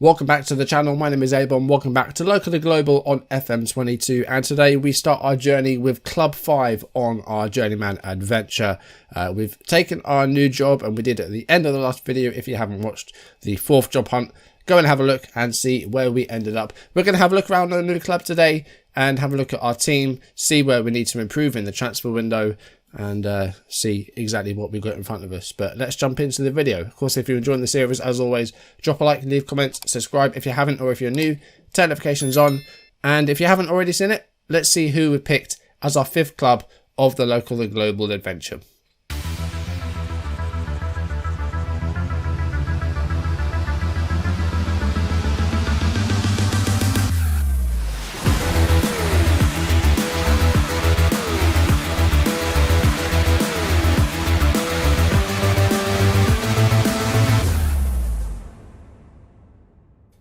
Welcome back to the channel. My name is Abon. Welcome back to Local to Global on FM22, and today we start our journey with Club 5 on our Journeyman adventure. We've taken our new job, and we did at the end of the last video. If you haven't watched the 4th job hunt, go and have a look and see where we ended up. We're going to have a look around the new club today and have a look at our team, see where we need to improve in the transfer window, and see exactly what we've got in front of us. But let's jump into the video. Of course, if you're enjoying the series, as always, drop a like, leave comments, subscribe if you haven't, or if you're new, turn notifications on. And if you haven't already seen it, let's see who we picked as our 5th club of the Local and Global adventure.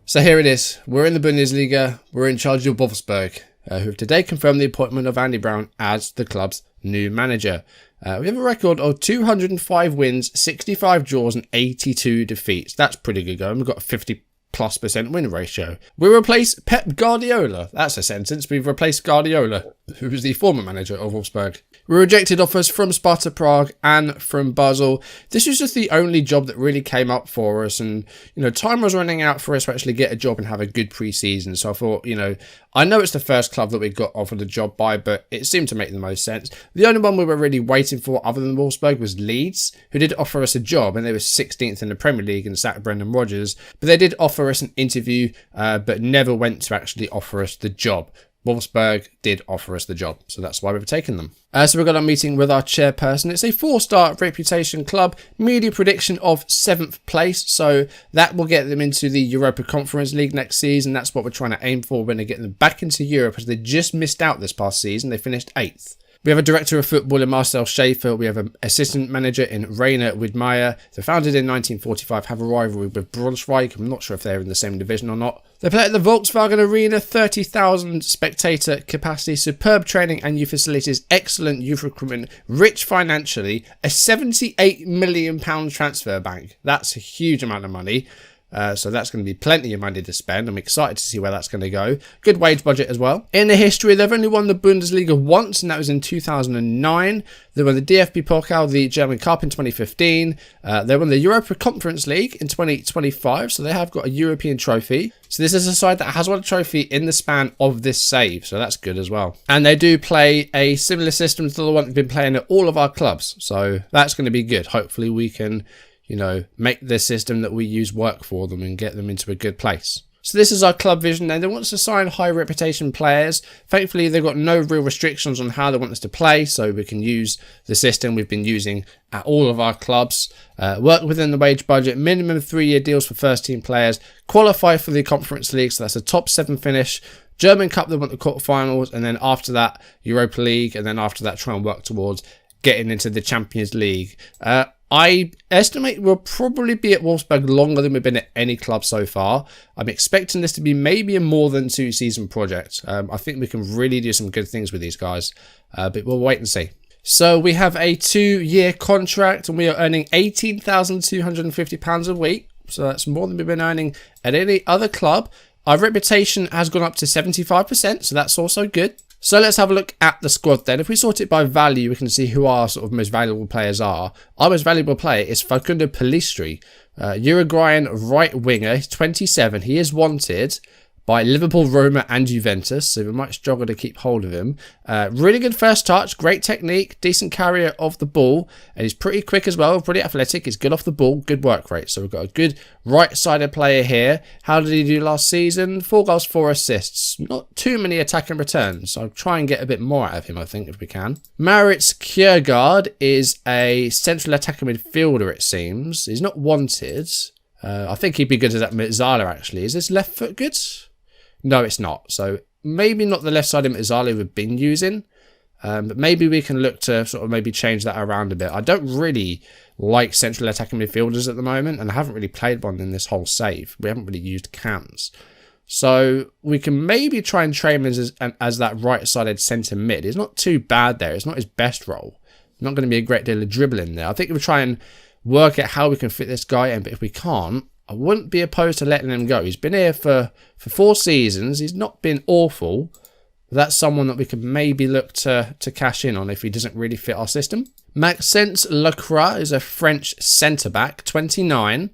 So here it is. We're in the Bundesliga. We're in charge of Wolfsburg, who have today confirmed the appointment of Andy Brown as the club's new manager. We have a record of 205 wins, 65 draws and 82 defeats. That's pretty good going. We've got a 50+% win ratio. We replace Pep Guardiola. That's a sentence. We've replaced Guardiola, who was the former manager of Wolfsburg. We rejected offers from Sparta Prague and from Basel. This was just the only job that really came up for us, and time was running out for us to actually get a job and have a good pre-season. So I thought, I know it's the first club that we got offered a job by, but it seemed to make the most sense. The only one we were really waiting for other than Wolfsburg was Leeds, who did offer us a job, and they were 16th in the Premier League and sacked Brendan Rodgers. But they did offer us an interview, but never went to actually offer us the job. Wolfsburg did offer us the job, so that's why we've taken them. So we've got a meeting with our chairperson. It's a 4-star reputation club, media prediction of 7th place, so that will get them into the Europa Conference League next season. That's what we're trying to aim for. We're going to get them back into Europe, as they just missed out this past season. They finished 8th. We have a director of football in Marcel Schaefer. We have an assistant manager in Rainer Widmeyer. They're founded in 1945, have a rivalry with Braunschweig. I'm not sure if they're in the same division or not. They play at the Volkswagen Arena, 30,000 spectator capacity, superb training and youth facilities, excellent youth recruitment, rich financially, a £78 million transfer bank. That's a huge amount of money. So that's going to be plenty of money to spend. I'm excited to see where that's going to go. Good wage budget as well. In the history, they've only won the Bundesliga once, and that was in 2009. They won the DFB Pokal, the German Cup in 2015. They won the Europa Conference League in 2025, so they have got a European trophy. So this is a side that has won a trophy in the span of this save, so that's good as well. And they do play a similar system to the one they've been playing at all of our clubs, so that's going to be good. Hopefully we can make the system that we use work for them and get them into a good place. So this is our club vision, and they want us to sign high reputation players. Thankfully, they've got no real restrictions on how they want us to play, so we can use the system we've been using at all of our clubs. Work within the wage budget, minimum 3-year deals for first team players, qualify for the Conference League, so that's a top 7 finish. German Cup, they want the quarterfinals, and then after that, Europa League, and then after that, try and work towards getting into the Champions League. I estimate we'll probably be at Wolfsburg longer than we've been at any club so far. I'm expecting this to be maybe a more than 2-season project. I think we can really do some good things with these guys, but we'll wait and see. So we have a 2-year contract, and we are earning £18,250 a week. So that's more than we've been earning at any other club. Our reputation has gone up to 75%, so that's also good. So let's have a look at the squad then. If we sort it by value, we can see who our sort of most valuable players are. Our most valuable player is Facundo Pellistri, Uruguayan right winger. He's 27. He is wanted by Liverpool, Roma and Juventus, so we might struggle to keep hold of him. Really good first touch, great technique, decent carrier of the ball, and he's pretty quick as well, pretty athletic. He's good off the ball, good work rate. So we've got a good right-sided player here. How did he do last season? 4 goals, 4 assists. Not too many attack and returns, so I'll try and get a bit more out of him, I think, if we can. Maritz Kjærgaard is a central attacking midfielder, it seems. He's not wanted. I think he'd be good as that Mitzala, actually. Is this left foot good? No, it's not. So maybe not the left side of Mitzala we've been using. But maybe we can look to sort of maybe change that around a bit. I don't really like central attacking midfielders at the moment, and I haven't really played one in this whole save. We haven't really used cams. So we can maybe try and train him as that right-sided centre mid. It's not too bad there. It's not his best role. Not going to be a great deal of dribbling there. I think we'll try and work out how we can fit this guy in, but if we can't, I wouldn't be opposed to letting him go. He's been here for 4 seasons. He's not been awful. That's someone that we could maybe look to cash in on if he doesn't really fit our system. Maxence Lacroix is a French centre-back, 29.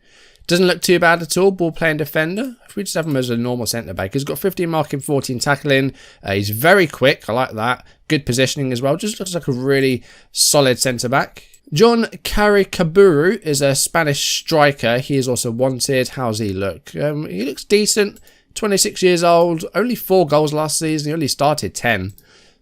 Doesn't look too bad at all, ball-playing defender. If we just have him as a normal centre-back, he's got 15 marking, 14 tackling. He's very quick, I like that. Good positioning as well, just looks like a really solid centre-back. John Caricaburu is a Spanish striker. He is also wanted. How's he look? He looks decent. 26 years old, only 4 goals last season. He only started 10.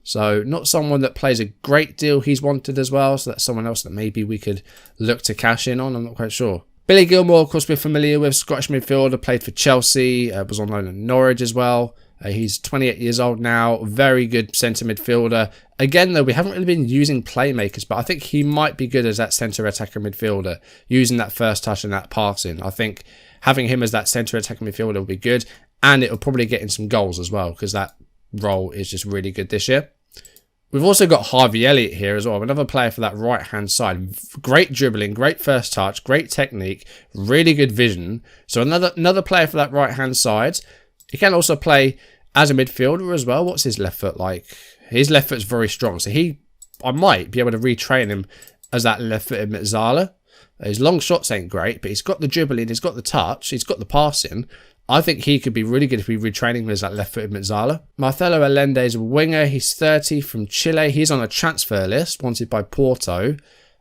So not someone that plays a great deal. He's wanted as well. So that's someone else that maybe we could look to cash in on. I'm not quite sure. Billy Gilmore, of course, we're familiar with. Scottish midfielder, played for Chelsea, was on loan at Norwich as well. He's 28 years old now. Very good centre midfielder. Again, though, we haven't really been using playmakers, but I think he might be good as that centre attacker midfielder, using that first touch and that passing. I think having him as that centre attacker midfielder will be good. And it'll probably get in some goals as well, because that role is just really good this year. We've also got Harvey Elliott here as well, another player for that right-hand side. Great dribbling, great first touch, great technique, really good vision. So another player for that right-hand side. He can also play as a midfielder as well. What's his left foot like? His left foot's very strong, so I might be able to retrain him as that left-footed Metzala. His long shots ain't great, but he's got the dribbling, he's got the touch, he's got the passing. I think he could be really good if we retrain him as that left-footed Metzala. Marcelo Allende is a winger. He's 30 from Chile. He's on a transfer list, wanted by Porto.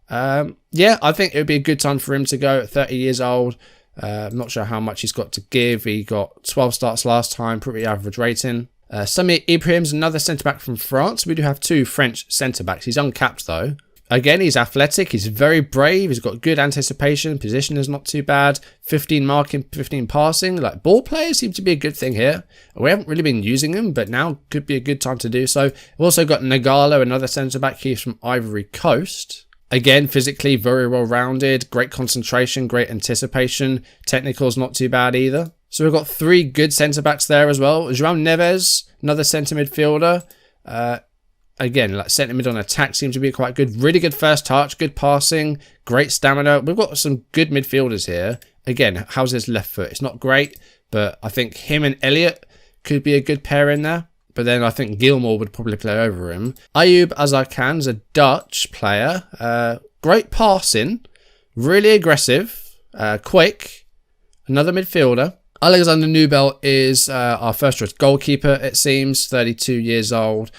Yeah, I think it would be a good time for him to go at 30 years old. I'm not sure how much he's got to give. He got 12 starts last time, pretty average rating. Samir Ibrahim's another centre-back from France. We do have 2 French centre-backs. He's uncapped though. Again, he's athletic, he's very brave, he's got good anticipation, position is not too bad, 15 marking, 15 passing. Like, ball players seem to be a good thing here. We haven't really been using them, but now could be a good time to do so. We've also got Nagalo, another centre-back, he's from Ivory Coast. Again, physically very well-rounded, great concentration, great anticipation. Technical's not too bad either. So we've got 3 good centre-backs there as well. João Neves, another centre midfielder. Again, like centre mid on attack seems to be quite good. Really good first touch, good passing, great stamina. We've got some good midfielders here. Again, how's his left foot? It's not great, but I think him and Elliott could be a good pair in there. But then I think Gilmore would probably play over him. Ayoub Azarkan's a Dutch player. Great passing, really aggressive, quick. Another midfielder. Alexander Nubel is our first choice goalkeeper, it seems, 32 years old,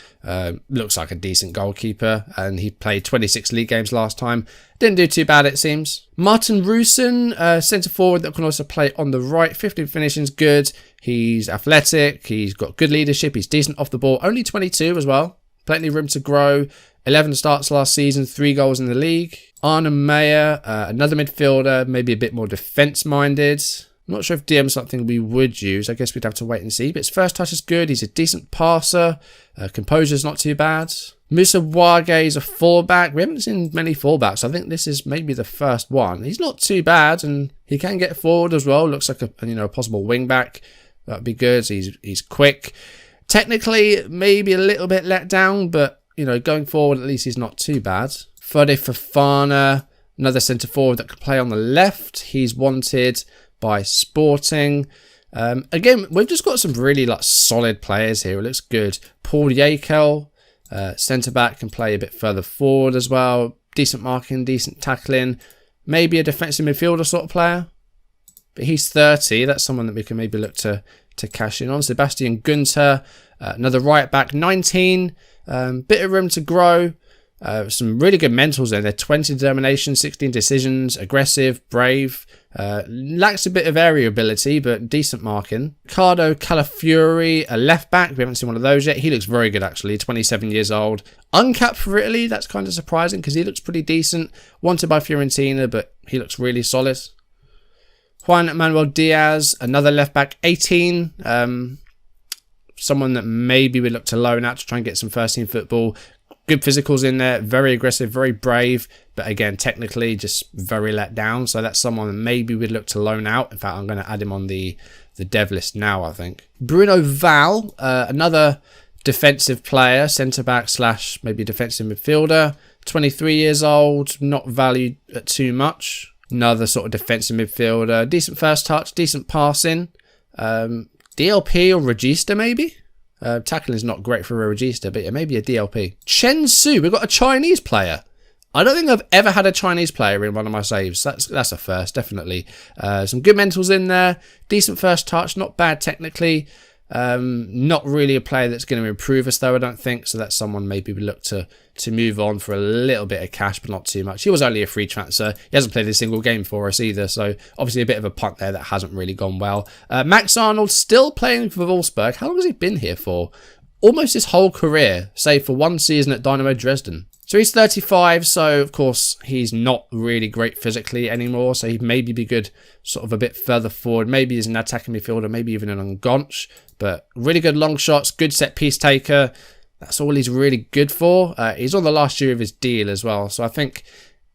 looks like a decent goalkeeper, and he played 26 league games last time. Didn't do too bad, it seems. Martin Roosen, centre forward that can also play on the right, 15 finishing's good, he's athletic, he's got good leadership, he's decent off the ball, only 22 as well, plenty of room to grow, 11 starts last season, 3 goals in the league. Arne Meyer, another midfielder, maybe a bit more defence-minded. I'm not sure if DM's something we would use. I guess we'd have to wait and see. But his first touch is good. He's a decent passer. Composure's not too bad. Musa Wage is a fullback. We haven't seen many fullbacks. I think this is maybe the first one. He's not too bad, and he can get forward as well. Looks like a possible wing back. That'd be good. He's quick. Technically, maybe a little bit let down, but going forward, at least he's not too bad. Fode Fofana, another centre forward that could play on the left. He's wanted by Sporting. Again, we've just got some really solid players here. It looks good. Paul Yakel, centre-back, can play a bit further forward as well. Decent marking, decent tackling. Maybe a defensive midfielder sort of player. But he's 30. That's someone that we can maybe look to cash in on. Sebastian Gunter, another right-back, 19. Bit of room to grow. Some really good mentals there. They're 20 determination, 16 decisions, aggressive, brave. Lacks a bit of area ability, but decent marking. Ricardo Calafiori, a left back. We haven't seen one of those yet. He looks very good, actually. 27 years old. Uncapped for Italy. That's kind of surprising because he looks pretty decent. Wanted by Fiorentina, but he looks really solid. Juan Manuel Diaz, another left back, 18. Someone that maybe we look to loan out to try and get some first team football. Good physicals in there, very aggressive, very brave, but again, technically just very let down. So that's someone that maybe we'd look to loan out. In fact, I'm going to add him on the dev list now, I think. Bruno Val, another defensive player, centre-back / maybe defensive midfielder, 23 years old, not valued at too much. Another sort of defensive midfielder. Decent first touch, decent passing. DLP or Regista maybe? Tackling is not great for a Regista, but yeah, maybe a DLP. Chen Su, we've got a Chinese player. I don't think I've ever had a Chinese player in one of my saves. That's a first, definitely. Some good mentals in there. Decent first touch, not bad technically. Not really a player that's going to improve us though, I don't think. So that's someone maybe we look to move on for a little bit of cash, but not too much. He was only a free transfer. He hasn't played a single game for us either. So obviously a bit of a punt there that hasn't really gone well. Max Arnold still playing for Wolfsburg. How long has he been here for? Almost his whole career, save for one season at Dynamo Dresden. So he's 35, so of course he's not really great physically anymore, so he'd maybe be good sort of a bit further forward, maybe as an attacking midfielder, maybe even an Ungonch, but really good long shots, good set piece taker, that's all he's really good for. He's on the last year of his deal as well, so I think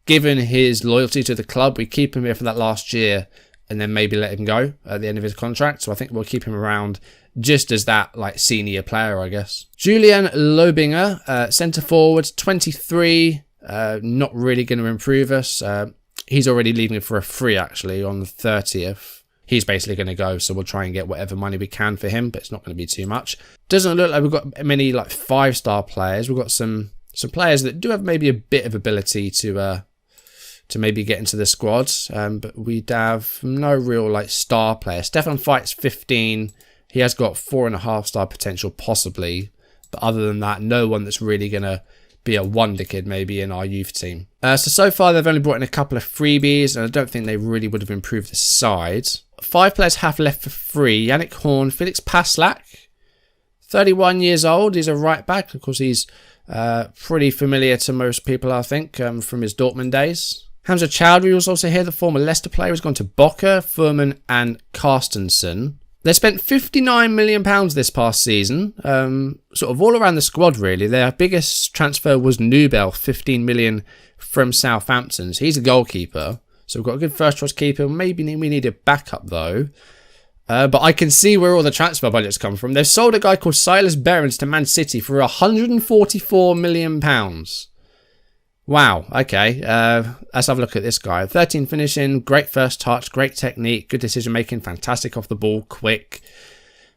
given his loyalty to the club, we keep him here for that last year and then maybe let him go at the end of his contract, so I think we'll keep him around just as that like senior player, I guess. Julian Lobinger, centre forward, 23, not really going to improve us. He's already leaving for a free actually on the 30th. He's basically going to go, so we'll try and get whatever money we can for him, but it's not going to be too much. Doesn't look like we've got many like 5-star players. We've got some players that do have maybe a bit of ability to maybe get into the squad, but we'd have no real like star player. Stefan Feit's 15. He has got 4.5-star potential possibly, but other than that, no one that's really going to be a wonder kid maybe in our youth team. So far they've only brought in a couple of freebies, and I don't think they really would have improved the side. 5 players have left for free. Yannick Horn, Felix Paslak, 31 years old. He's a right back. Of course, he's pretty familiar to most people, I think, from his Dortmund days. Hamza Chowdhury was also here, the former Leicester player. He's gone to Boca, Furman and Carstensen. They spent £59 million this past season, sort of all around the squad really. Their biggest transfer was Nubel, 15 million from Southampton. So he's a goalkeeper. So we've got a good first choice keeper. Maybe we need a backup though. But I can see where all the transfer budgets come from. They've sold a guy called Silas Behrens to Man City for £144 million. Wow, okay, let's have a look at this guy. 13 finishing, great first touch, great technique, good decision making, fantastic off the ball, quick.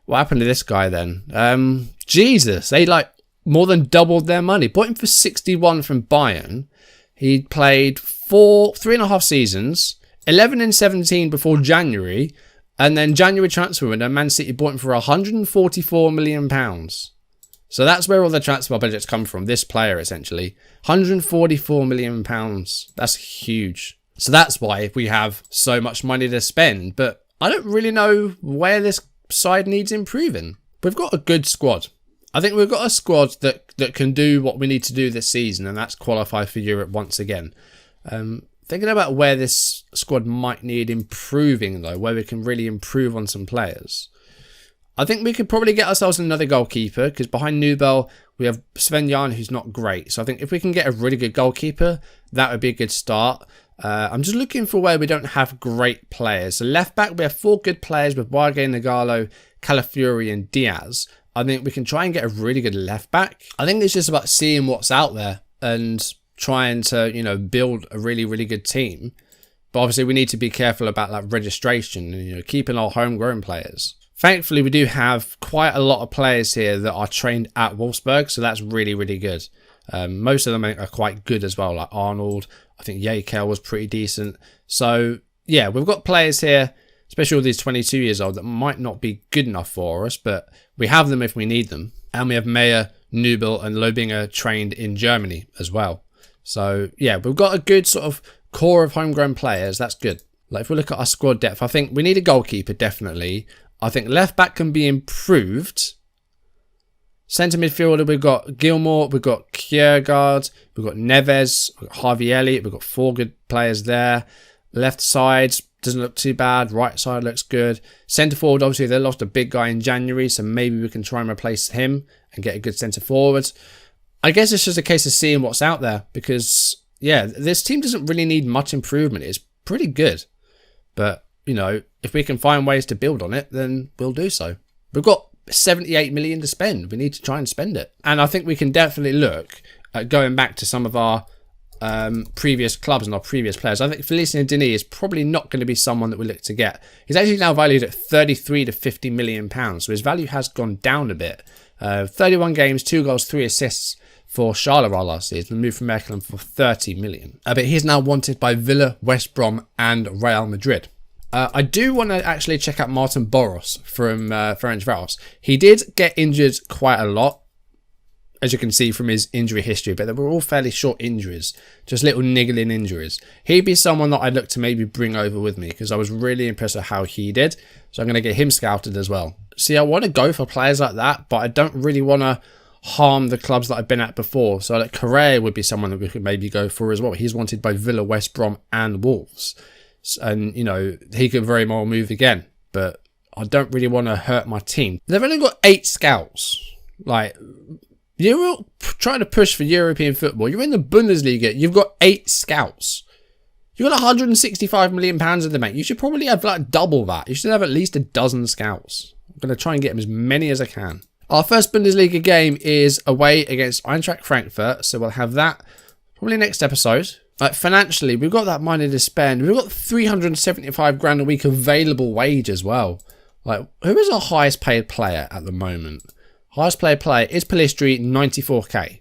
What happened to this guy then? Jesus, they like more than doubled their money. Bought him for 61 from Bayern. He played 3.5 seasons, 11 and 17 before January, and then January transfer window, Man City bought him for £144 million. So that's where all the transfer budgets come from, this player essentially. £144 million. That's huge. So that's why we have so much money to spend. But I don't really know where this side needs improving. We've got a good squad. I think we've got a squad that can do what we need to do this season, and that's qualify for Europe once again. Thinking about where this squad might need improving though, where we can really improve on some players. I think we could probably get ourselves another goalkeeper, because behind Nubel we have Sven Jan, who's not great. So I think if we can get a really good goalkeeper, that would be a good start. I'm just looking for where we don't have great players. So left back, we have 4 good players with Wage, Nagalo, Calafiori and Diaz. I think we can try and get a really good left back. I think it's just about seeing what's out there and trying to, build a really, really good team. But obviously we need to be careful about like registration and, keeping our homegrown players. Thankfully, we do have quite a lot of players here that are trained at Wolfsburg, so that's really, really good. Most of them are quite good as well, like Arnold. I think Yekel was pretty decent. So, yeah, we've got players here, especially all these 22 years old, that might not be good enough for us, but we have them if we need them. And we have Meyer, Nubel and Lobinger trained in Germany as well. So, yeah, we've got a good sort of core of homegrown players. That's good. Like, if we look at our squad depth, I think we need a goalkeeper, definitely. I think left back can be improved. Centre midfielder, we've got Gilmore, we've got Kjærgaard, we've got Neves, we've got Harvey Elliott, we've got 4 good players there. Left side doesn't look too bad. Right side looks good. Centre forward, obviously they lost a big guy in January, so maybe we can try and replace him and get a good centre forward. I guess it's just a case of seeing what's out there, because, yeah, this team doesn't really need much improvement. It's pretty good. But, if we can find ways to build on it, then we'll do so. We've got 78 million to spend. We need to try and spend it. And I think we can definitely look at going back to some of our previous clubs and our previous players. I think Felicien Denis is probably not going to be someone that we look to get. He's actually now valued at 33 to 50 million pounds, so his value has gone down a bit. 31 games, 2 goals, 3 assists for Charleroi last season. Moved from Mechelen for 30 million. But he's now wanted by Villa, West Brom and Real Madrid. I do want to actually check out Martin Boros from Ferencváros. He did get injured quite a lot, as you can see from his injury history, but they were all fairly short injuries, just little niggling injuries. He'd be someone that I'd look to maybe bring over with me, because I was really impressed with how he did. So I'm going to get him scouted as well. See, I want to go for players like that, but I don't really want to harm the clubs that I've been at before. So like Correa would be someone that we could maybe go for as well. He's wanted by Villa, West Brom and Wolves. And, you know, he could very well move again, but I don't really want to hurt my team. They've only got 8 scouts. Like, you're trying to push for European football. You're in the Bundesliga. You've got 8 scouts. You've got 165 million pounds in the bank. You should probably have like double that. You should have at least a dozen scouts. I'm going to try and get them as many as I can. Our first Bundesliga game is away against Eintracht Frankfurt. So we'll have that probably next episode. Like financially, we've got that money to spend. We've got 375 grand a week available wage as well. Like, who is our highest paid player at the moment? Highest paid player is Pellistri, 94k.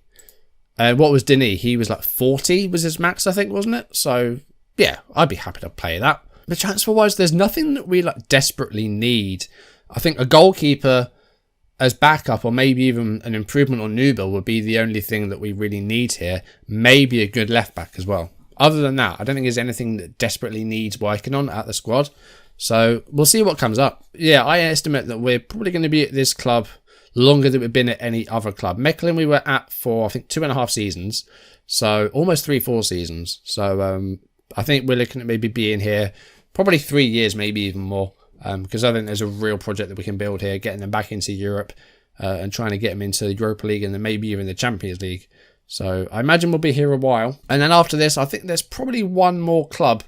And what was Denis? He was like 40 was his max, I think, wasn't it? So, yeah, I'd be happy to play that. But transfer-wise, there's nothing that we like desperately need. I think a goalkeeper as backup, or maybe even an improvement on Nubel, would be the only thing that we really need here. Maybe a good left-back as well. Other than that, I don't think there's anything that desperately needs working on at the squad. So, we'll see what comes up. Yeah, I estimate that we're probably going to be at this club longer than we've been at any other club. Mechelen we were at for, I think, 2.5 seasons. So, almost 3-4 seasons. So, I think we're looking at maybe being here probably 3 years, maybe even more. Because I think there's a real project that we can build here, getting them back into Europe and trying to get them into the Europa League and then maybe even the Champions League. So, I imagine we'll be here a while. And then after this, I think there's probably one more club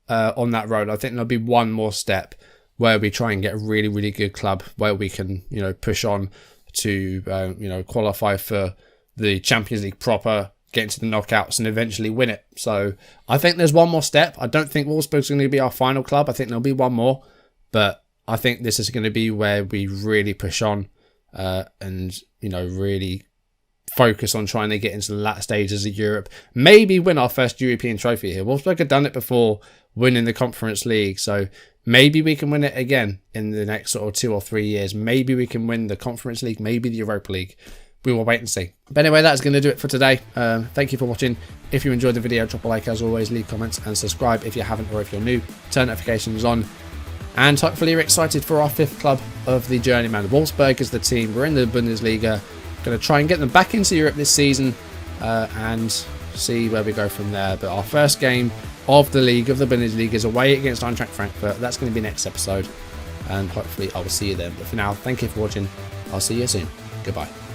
on that road. I think there'll be one more step where we try and get a really, really good club where we can, you know, push on to, you know, qualify for the Champions League proper, get into the knockouts and eventually win it. So I think there's one more step. I don't think Wolfsburg's going to be our final club. I think there'll be one more, but I think this is going to be where we really push on and, you know, really focus on trying to get into the latter stages of Europe. Maybe win our first European trophy here. Wolfsburg have done it before, winning the Conference League. So maybe we can win it again in the next sort of 2 or 3 years. Maybe we can win the Conference League, maybe the Europa League. We will wait and see. But anyway, that's going to do it for today. Thank you for watching. If you enjoyed the video, drop a like as always, leave comments and subscribe if you haven't, or if you're new, turn notifications on. And hopefully you're excited for our 5th club of the Journeyman. Wolfsburg is the team. We're in the Bundesliga. Going to try and get them back into Europe this season and see where we go from there. But our first game of the league, of the Bundesliga, is away against Eintracht Frankfurt. That's going to be next episode. And hopefully I will see you then. But for now, thank you for watching. I'll see you soon. Goodbye.